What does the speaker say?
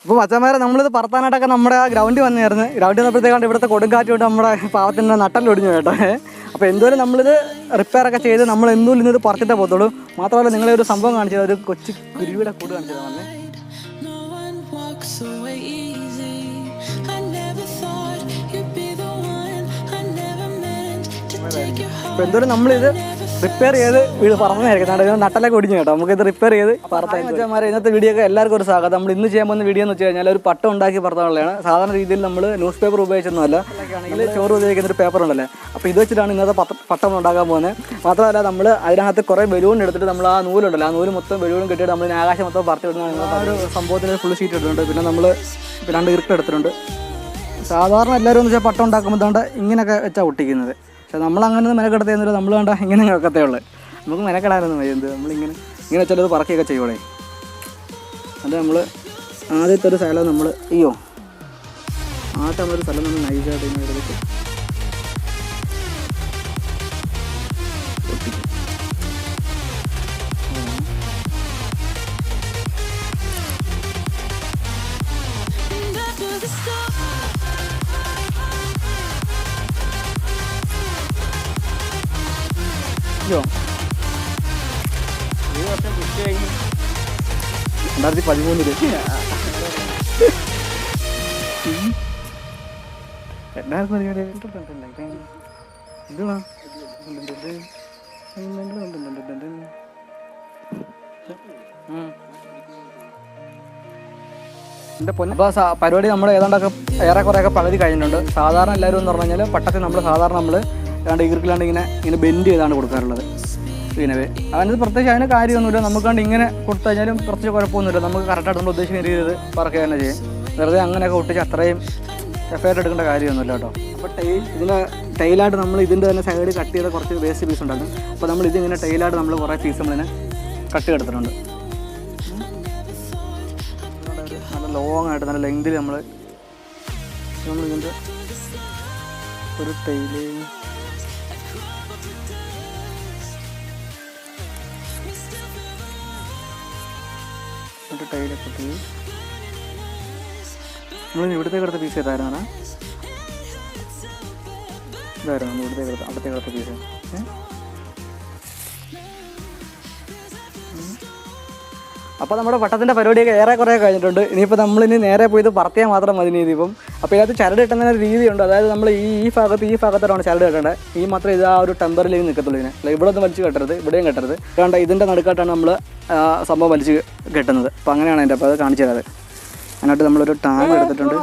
അപ്പോൾ മച്ചന്മാരെ നമ്മളിത് പറത്താനായിട്ടൊക്കെ നമ്മുടെ ആ ഗ്രൗണ്ടിൽ വന്നായിരുന്നു. ഗ്രൗണ്ടിൽ വന്നപ്പോഴത്തേക്കാണ്ട് ഇവിടുത്തെ കൊടുങ്കാറ്റ് കൊണ്ട് നമ്മുടെ പാവത്തിൻ്റെ നട്ടലൊടിഞ്ഞു കേട്ടോ. അപ്പോൾ എന്തോരം നമ്മളിത് റിപ്പയറൊക്കെ ചെയ്ത് നമ്മൾ എന്തും ഇന്നത് പറിച്ചിട്ടേ പോകത്തുള്ളൂ. മാത്രമല്ല നിങ്ങളെ ഒരു സംഭവം കാണിച്ചത്, ഒരു കൊച്ചു കുരുവിയുടെ കൂട് കാണിച്ചത് വന്നേ. അപ്പോൾ എന്തോരം നമ്മളിത് റിപ്പയർ ചെയ്ത് വീട് പറന്നതായിരിക്കും. നട്ടലൊക്കെ ഒടിഞ്ഞു കേട്ടോ. നമുക്കിത് റിപ്പയർ ചെയ്ത് പറത്താൻ വെച്ചാൽ ഇന്നത്തെ വീഡിയോ ഒക്കെ എല്ലാവർക്കും ഒരു സ്വാഗതം. നമ്മൾ ഇന്ന് ചെയ്യാൻ പോകുന്ന വീഡിയോ എന്ന് വെച്ച് കഴിഞ്ഞാൽ ഒരു പട്ടം ഉണ്ടാക്കി പറത്താനുള്ളതാണ്. സാധാരണ രീതിയിൽ നമ്മൾ ന്യൂസ് പേപ്പർ ഉപയോഗിച്ചൊന്നുമല്ല, ആണെങ്കിൽ ചോറ് ഉപയോഗിക്കുന്ന ഒരു പേപ്പർ ഉണ്ടല്ലേ. അപ്പോൾ ഇത് വെച്ചിട്ടാണ് ഇന്നത്തെ പട്ടം ഉണ്ടാക്കാൻ പോകുന്നത്. മാത്രമല്ല നമ്മൾ അതിനകത്ത് കുറേ ബലൂൺ എടുത്തിട്ട് നമ്മൾ ആ നൂലുണ്ടല്ലോ, ആ നൂല് മൊത്തം ബലൂണും കെട്ടിയിട്ട് നമ്മൾ ആകാശം മൊത്തം പറത്തി വിടുന്ന ആ ഒരു സംഭവത്തിന് ഫുൾ ഷീറ്റ് ഇട്ടിട്ടുണ്ട്. പിന്നെ നമ്മൾ 2 ഇറുക്കം എടുത്തിട്ടുണ്ട്. സാധാരണ എല്ലാവരും എന്ന് വെച്ചാൽ പട്ടം ഉണ്ടാക്കുമ്പോൾ ദാണ്ട് ഇങ്ങനെയൊക്കെ വെച്ചാൽ ഒട്ടിക്കുന്നത്. പക്ഷേ നമ്മളങ്ങനെ മെനക്കെടുത്ത് തന്നില്ല. നമ്മൾ കണ്ട ഇങ്ങനെ വെക്കത്തേ ഉള്ളൂ. നമുക്ക് മെനക്കെടാനൊന്നും വയ്യ. ഇങ്ങനെ വെച്ചാൽ അത് പറക്കുകയൊക്കെ ചെയ്യോടെ. അത് നമ്മൾ ആദ്യത്തെ ഒരു സ്ഥലം നമ്മൾ ആദ്യത്തെ നമ്മളൊരു സ്ഥലം നമ്മൾ നൈസായിട്ട് ഇങ്ങനെ എടുത്തിട്ട് ഒട്ടിക്കും. ഈ വർഷം കൃഷി കഴിഞ്ഞ് 2013 എൻ്റെ പൊന്നെ. അപ്പോൾ പരിപാടി നമ്മൾ ഏതാണ്ടൊക്കെ ഏറെക്കുറെയൊക്കെ പകുതി കഴിഞ്ഞിട്ടുണ്ട്. സാധാരണ എല്ലാവരും എന്ന് പറഞ്ഞു കഴിഞ്ഞാൽ പട്ടത്തിൽ നമ്മൾ സാധാരണ നമ്മൾ ഏതാണ്ട് ഈർക്കിലാണ്ട് ഇങ്ങനെ ബെൻഡ് ചെയ്താണ് കൊടുക്കാറുള്ളത്. പിന്നെ അതിനത് പ്രത്യേകിച്ച് അതിന് കാര്യമൊന്നുമില്ല. നമുക്കാണ്ട് ഇങ്ങനെ കൊടുത്തു കഴിഞ്ഞാലും കുറച്ച് കുഴപ്പമൊന്നുമില്ല. നമുക്ക് കറക്റ്റായിട്ട് നമ്മൾ ഉദ്ദേശിക്കുന്ന രീതിയിൽ പറക്കുക തന്നെ ചെയ്യും. വെറുതെ അങ്ങനെയൊക്കെ ഒട്ടിച്ച് അത്രയും എഫേർട്ട് എടുക്കേണ്ട കാര്യമൊന്നുമില്ല കേട്ടോ. അപ്പോൾ ടൈലായിട്ട് നമ്മൾ ഇതിൻ്റെ തന്നെ സൈഡ് കട്ട് ചെയ്ത കുറച്ച് വേസ്റ്റ് പീസ് ഉണ്ടാകും. അപ്പോൾ നമ്മൾ ഇതിങ്ങനെ ടൈലായിട്ട് നമ്മൾ കുറേ പീസ് നമ്മളിങ്ങനെ കട്ട് എടുത്തിട്ടുണ്ട്. നല്ല ലോങ് ആയിട്ട് നല്ല ലെങ്തിൽ നമ്മളിതിൻ്റെ ഒരു ടൈല് ടൈലൊക്കെ ഇട്ട് നമ്മൾ ഇവിടുത്തെ കിടത്ത പീസ് ഏതായിരുന്നു? ഇതായിരുന്നു നമ്മൾ ഇവിടുത്തെ അവിടുത്തെ കിടത്ത പീസ്. അപ്പോൾ നമ്മുടെ പട്ടത്തിൻ്റെ പരിപാടിയൊക്കെ ഏറെക്കുറെ കഴിഞ്ഞിട്ടുണ്ട്. ഇനിയിപ്പോൾ നമ്മളിനി നേരെ പോയി ഇത് പറത്തിയാൽ മാത്രം മതി ഇതിപ്പം. അപ്പോൾ ഇതിനകത്ത് ചരട് കിട്ടുന്ന ഒരു രീതിയുണ്ട്. അതായത് നമ്മൾ ഈ ഭാഗത്തോടാണ് ചരട് കെട്ടേണ്ടത്. ഈ മാത്രമേ ഇത് ആ ഒരു ടെമ്പറിലേക്ക് നിൽക്കത്തുള്ളൂ. ഇതിനെ അല്ല ഇവിടെ ഒന്നും വലിച്ച് കെട്ടരുത്, ഇവിടെയും കെട്ടരുത്. അതുകൊണ്ട് ഇതിൻ്റെ നടുക്കായിട്ടാണ് നമ്മൾ സംഭവം വലിച്ച് കെട്ടുന്നത്. അപ്പോൾ അങ്ങനെയാണ് അതിൻ്റെ. അപ്പോൾ അത് കാണിച്ചു തരാതെ. അതിനായിട്ട് നമ്മളൊരു ടാഗ് എടുത്തിട്ടുണ്ട്.